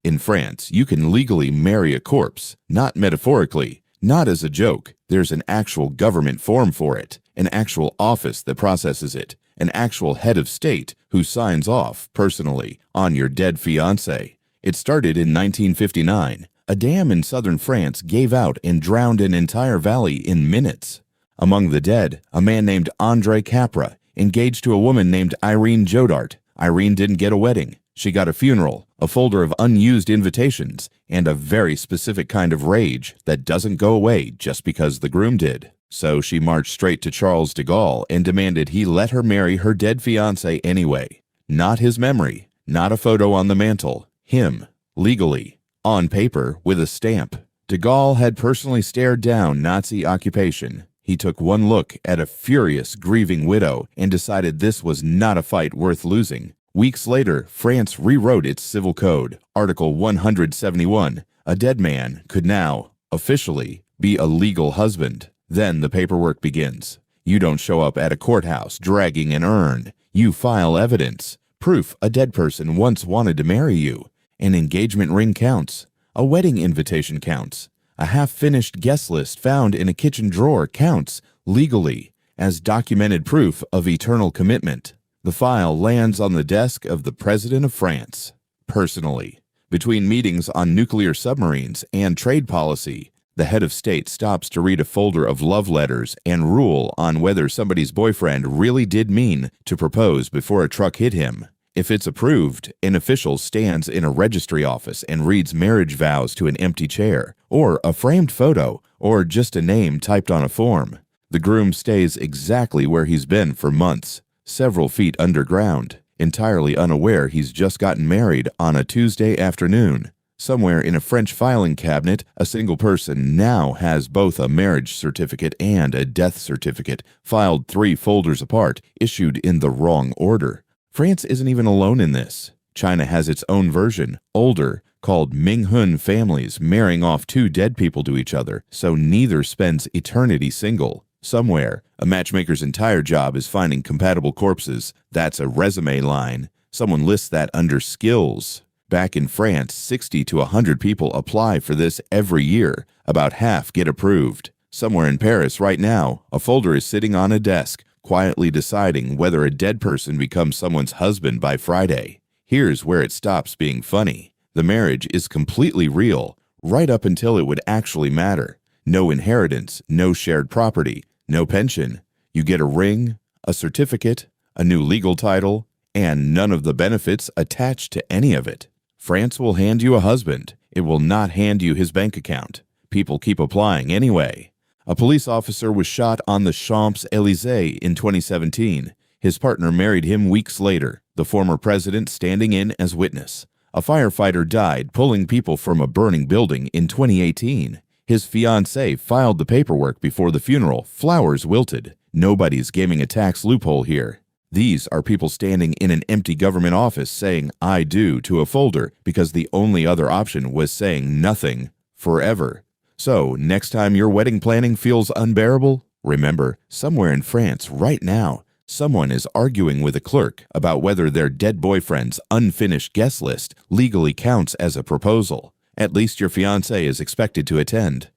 In France, you can legally marry a corpse, not metaphorically, not as a joke. There's an actual government form for it, an actual office that processes it, an actual head of state who signs off, personally, on your dead fiancé. It started in 1959. A dam in southern France gave out and drowned an entire valley in minutes. Among the dead, a man named André Capra, engaged to a woman named Irene Jodart. Irene didn't get a wedding. She got a funeral, a folder of unused invitations, and a very specific kind of rage that doesn't go away just because the groom did. So she marched straight to Charles de Gaulle and demanded he let her marry her dead fiancé anyway. Not his memory, not a photo on the mantle. Him, legally, on paper, with a stamp. De Gaulle had personally stared down Nazi occupation. He took one look at a furious, grieving widow and decided this was not a fight worth losing. Weeks later, France rewrote its civil code. Article 171. A dead man could now, officially, be a legal husband. Then the paperwork begins. You don't show up at a courthouse dragging an urn. You file evidence. Proof a dead person once wanted to marry you. An engagement ring counts. A wedding invitation counts. A half-finished guest list found in a kitchen drawer counts, legally, as documented proof of eternal commitment. The file lands on the desk of the President of France, personally. Between meetings on nuclear submarines and trade policy, the head of state stops to read a folder of love letters and rule on whether somebody's boyfriend really did mean to propose before a truck hit him. If it's approved, an official stands in a registry office and reads marriage vows to an empty chair, or a framed photo, or just a name typed on a form. The groom stays exactly where he's been for months, several feet underground, entirely unaware he's just gotten married on a Tuesday afternoon. Somewhere in a French filing cabinet, a single person now has both a marriage certificate and a death certificate, filed 3 folders apart, issued in the wrong order. France isn't even alone in this. China has its own version, older, called Minghun families marrying off 2 dead people to each other, so neither spends eternity single. Somewhere, a matchmaker's entire job is finding compatible corpses. That's a resume line. Someone lists that under skills. Back in France, 60 to 100 people apply for this every year. About half get approved. Somewhere in Paris right now, a folder is sitting on a desk, quietly deciding whether a dead person becomes someone's husband by Friday. Here's where it stops being funny. The marriage is completely real, right up until it would actually matter. No inheritance, no shared property, no pension. You get a ring, a certificate, a new legal title, and none of the benefits attached to any of it. France will hand you a husband. It will not hand you his bank account. People keep applying anyway. A police officer was shot on the Champs-Élysées in 2017. His partner married him weeks later, the former president standing in as witness. A firefighter died pulling people from a burning building in 2018. His fiancé filed the paperwork before the funeral. Flowers wilted. Nobody's gaming a tax loophole here. These are people standing in an empty government office saying "I do" to a folder because the only other option was saying nothing forever. So, next time your wedding planning feels unbearable, remember, somewhere in France right now, someone is arguing with a clerk about whether their dead boyfriend's unfinished guest list legally counts as a proposal. At least your fiancé is expected to attend.